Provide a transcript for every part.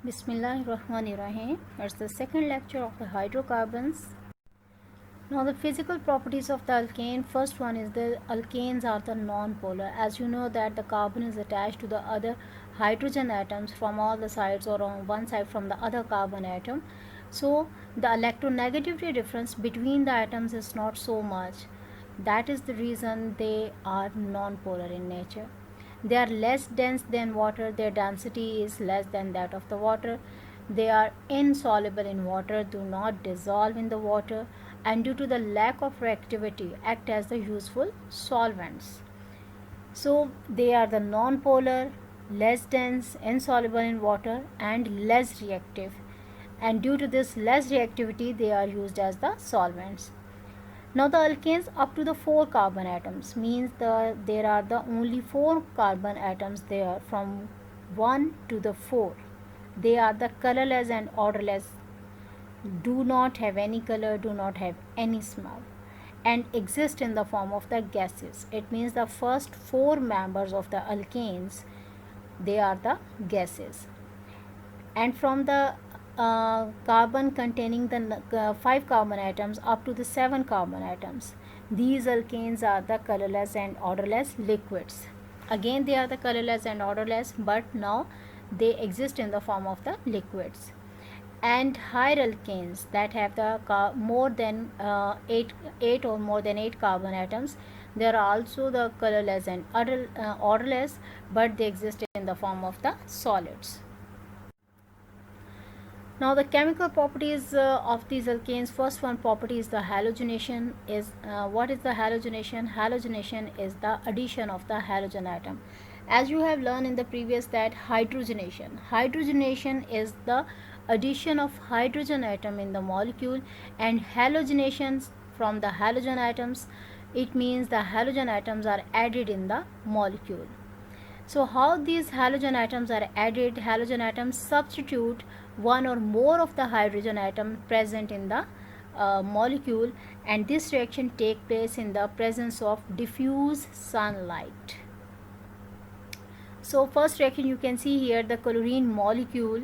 Bismillahirrahmanirrahim. It's the second lecture of the hydrocarbons. Now the physical properties of the alkane. First one is the alkanes are the non-polar. As you know that the carbon is attached to the other hydrogen atoms from all the sides or on one side from the other carbon atom. So the electronegativity difference between the atoms is not so much. That is the reason they are non-polar in nature. They are less dense than water. Their density is less than that of the water. They are insoluble in water, do not dissolve in the water, and due to the lack of reactivity act as the useful solvents. So they are the non-polar, less dense, insoluble in water, and less reactive. And due to this less reactivity, they are used as the solvents. Now the alkanes up to the 4 carbon atoms means there are the only 4 carbon atoms there from 1 to the 4. They are the colorless and odorless, do not have any color, do not have any smell, and exist in the form of the gases. It means the first 4 members of the alkanes, they are the gases. And from the carbon containing the 5 carbon atoms up to the 7 carbon atoms, these alkanes are the colorless and odorless liquids. Again they are the colorless and odorless, but now they exist in the form of the liquids. And higher alkanes that have the more than 8 or more than 8 carbon atoms, they are also the colorless and odorless, but they exist in the form of the solids. Now the chemical properties of these alkanes. First one property is the halogenation. What is the halogenation? Halogenation is the addition of the halogen atom. As you have learned in the previous that hydrogenation is the addition of hydrogen atom in the molecule, and halogenations from the halogen atoms, it means the halogen atoms are added in the molecule. So how these halogen atoms are added? Halogen atoms substitute one or more of the hydrogen atom present in the molecule, and this reaction take place in the presence of diffuse sunlight. So first reaction you can see here, the chlorine molecule.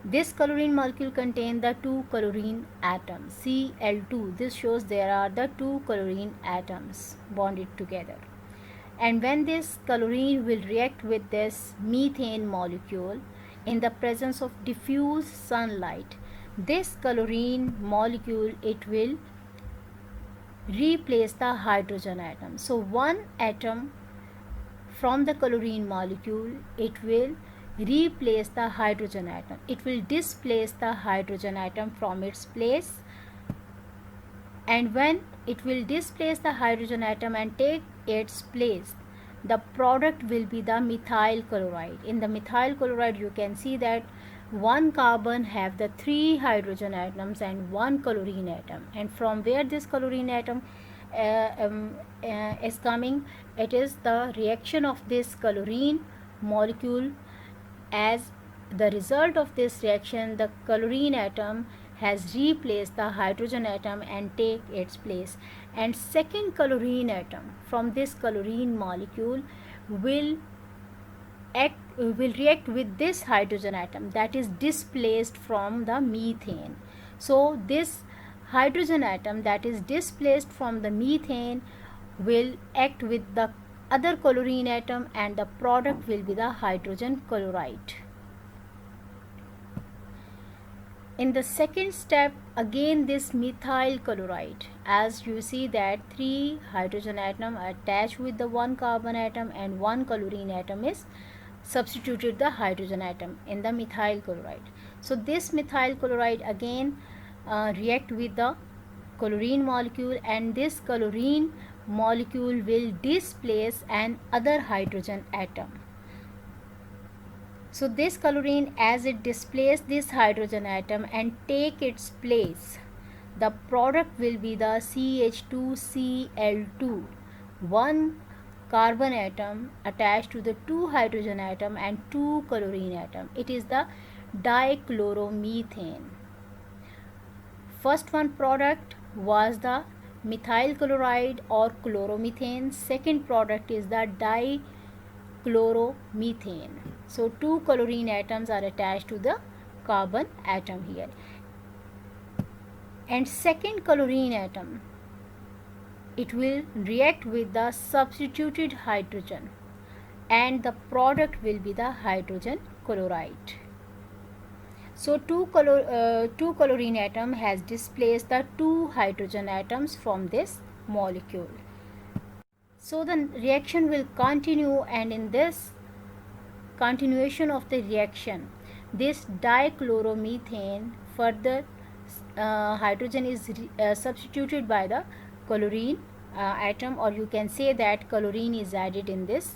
This chlorine molecule contains the 2 chlorine atoms, Cl2. This shows there are the 2 chlorine atoms bonded together. And when this chlorine will react with this methane molecule in the presence of diffuse sunlight, this chlorine molecule, it will replace the hydrogen atom. So one atom from the chlorine molecule, it will replace the hydrogen atom. It will displace the hydrogen atom from its place, and when it will displace the hydrogen atom and take its place, the product will be the methyl chloride. In the methyl chloride you can see that one carbon have the 3 hydrogen atoms and 1 chlorine atom. And from where this chlorine atom is coming, it is the reaction of this chlorine molecule. As the result of this reaction, the chlorine atom has replaced the hydrogen atom and take its place, and second chlorine atom from this chlorine molecule will react with this hydrogen atom that is displaced from the methane. So this hydrogen atom that is displaced from the methane will act with the other chlorine atom, and the product will be the hydrogen chloride. In the second step, again this methyl chloride, as you see that 3 hydrogen atom attached with the 1 carbon atom and 1 chlorine atom is substituted the hydrogen atom in the methyl chloride. So this methyl chloride again react with the chlorine molecule, and this chlorine molecule will displace an other hydrogen atom. So this chlorine, as it displaces this hydrogen atom and take its place, the product will be the CH2Cl2, 1 carbon atom attached to the 2 hydrogen atom and 2 chlorine atom. It is the dichloromethane. First one product was the methyl chloride or chloromethane. Second product is the chloromethane. So two chlorine atoms are attached to the carbon atom here, and second chlorine atom, it will react with the substituted hydrogen, and the product will be the hydrogen chloride. So two chlorine atom has displaced the two hydrogen atoms from this molecule. So the reaction will continue, and in this continuation of the reaction, this dichloromethane further hydrogen is substituted by the chlorine atom, or you can say that chlorine is added in this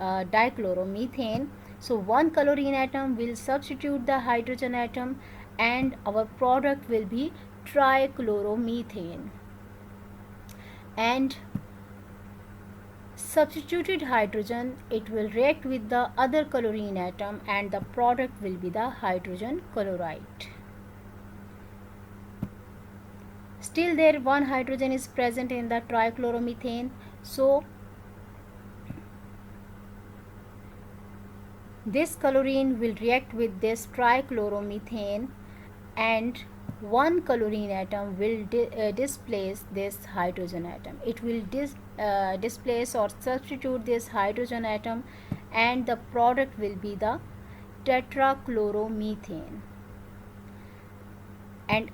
dichloromethane. So one chlorine atom will substitute the hydrogen atom, and our product will be trichloromethane. And substituted hydrogen, it will react with the other chlorine atom, and the product will be the hydrogen chloride. Still there one hydrogen is present in the trichloromethane, so this chlorine will react with this trichloromethane, and one chlorine atom will displace this hydrogen atom. It will displace or substitute this hydrogen atom, and the product will be the tetrachloromethane. And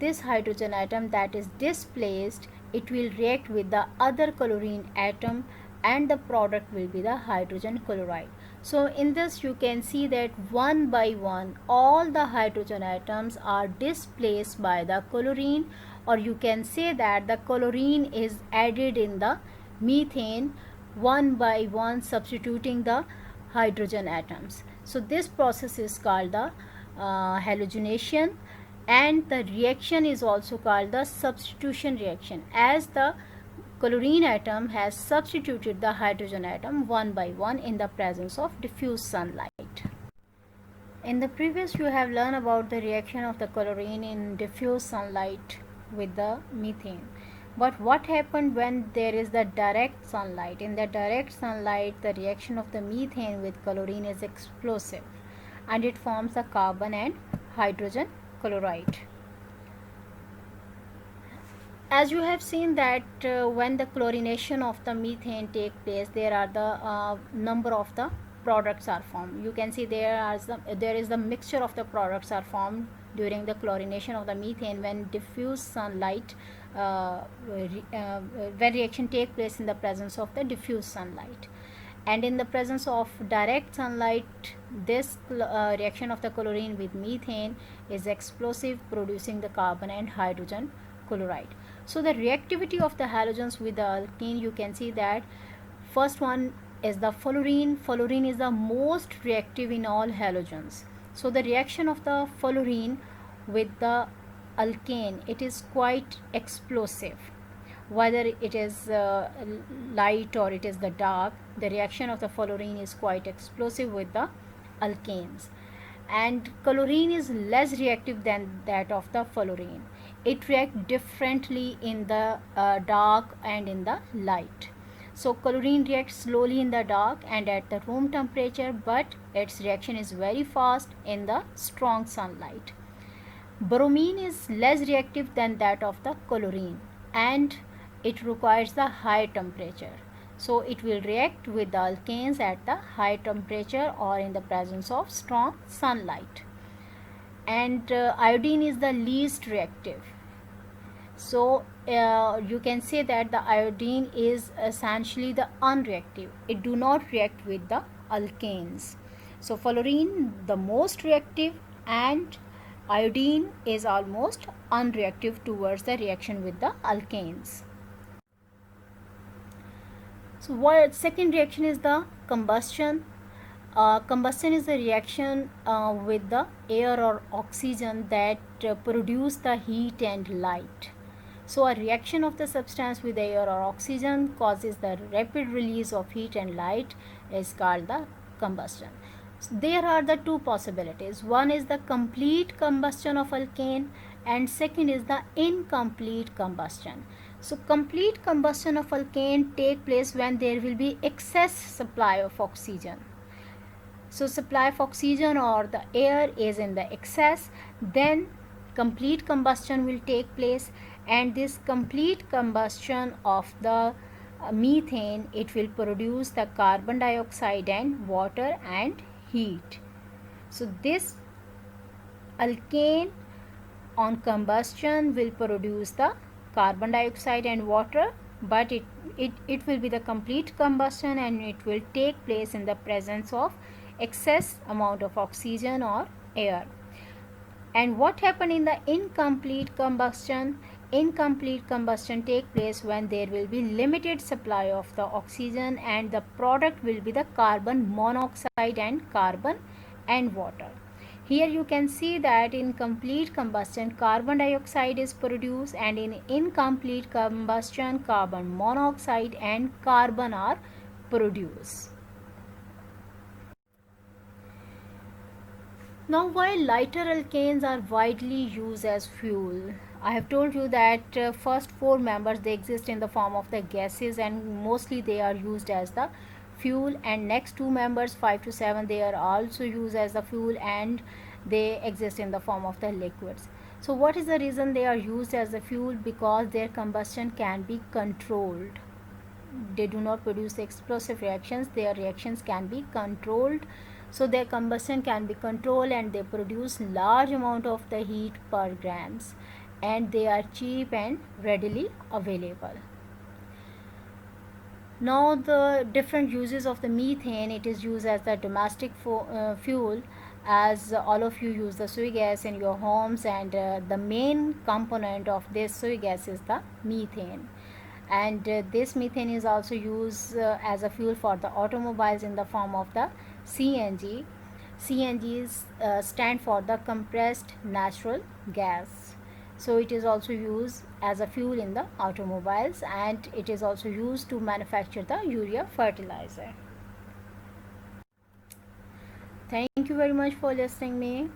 this hydrogen atom that is displaced, it will react with the other chlorine atom, and the product will be the hydrogen chloride. So in this you can see that one by one all the hydrogen atoms are displaced by the chlorine, or you can say that the chlorine is added in the methane one by one, substituting the hydrogen atoms. So this process is called the halogenation, and the reaction is also called the substitution reaction, as the chlorine atom has substituted the hydrogen atom one by one in the presence of diffuse sunlight. In the previous you have learned about the reaction of the chlorine in diffuse sunlight with the methane. But what happened when there is the direct sunlight? In the direct sunlight, the reaction of the methane with chlorine is explosive, and it forms the carbon and hydrogen chloride. As you have seen that when the chlorination of the methane take place, there are the number of the products are formed. You can see there is the mixture of the products are formed during the chlorination of the methane when diffuse sunlight when reaction take place in the presence of the diffuse sunlight. And in the presence of direct sunlight, this reaction of the chlorine with methane is explosive, producing the carbon and hydrogen chloride. So the reactivity of the halogens with the alkene, you can see that first one is the fullerene. Fullerene is the most reactive in all halogens. So the reaction of the fullerene with the alkane, it is quite explosive. Whether it is light or it is the dark, the reaction of the fullerene is quite explosive with the alkanes. And chlorine is less reactive than that of the fullerene. It reacts differently in the dark and in the light. So chlorine reacts slowly in the dark and at the room temperature, but its reaction is very fast in the strong sunlight. Bromine is less reactive than that of the chlorine, and it requires the high temperature. So it will react with the alkanes at the high temperature or in the presence of strong sunlight. And iodine is the least reactive. So you can say that the iodine is essentially the unreactive. It do not react with the alkanes. So fullerene the most reactive, and iodine is almost unreactive towards the reaction with the alkanes. So what second reaction is the combustion. Combustion is a reaction with the air or oxygen that produce the heat and light. So a reaction of the substance with air or oxygen causes the rapid release of heat and light is called the combustion. So there are the two possibilities. One is the complete combustion of alkane, and second is the incomplete combustion. So complete combustion of alkane take place when there will be excess supply of oxygen. So supply of oxygen or the air is in the excess, then complete combustion will take place, and this complete combustion of the methane, it will produce the carbon dioxide and water and heat. So this alkane on combustion will produce the carbon dioxide and water, but it will be the complete combustion and it will take place in the presence of excess amount of oxygen or air. And what happened in the incomplete combustion? Incomplete combustion take place when there will be limited supply of the oxygen and the product will be the carbon monoxide and carbon and water. Here you can see that in complete combustion carbon dioxide is produced, and in incomplete combustion carbon monoxide and carbon are produced. Now, while lighter alkanes are widely used as fuel, I have told you that first four members, they exist in the form of the gases and mostly they are used as the fuel, and next two members 5 to 7, they are also used as the fuel and they exist in the form of the liquids. So what is the reason they are used as the fuel? Because their combustion can be controlled. They do not produce explosive reactions, their reactions can be controlled, so their combustion can be controlled and they produce large amount of the heat per grams, and they are cheap and readily available. Now the different uses of the methane, it is used as the domestic fuel, as all of you use the soy gas in your homes, and the main component of this soy gas is the methane, and this methane is also used as a fuel for the automobiles in the form of the CNG. CNGs stand for the compressed natural gas. So it is also used as a fuel in the automobiles, and it is also used to manufacture the urea fertilizer. Thank you very much for listening me.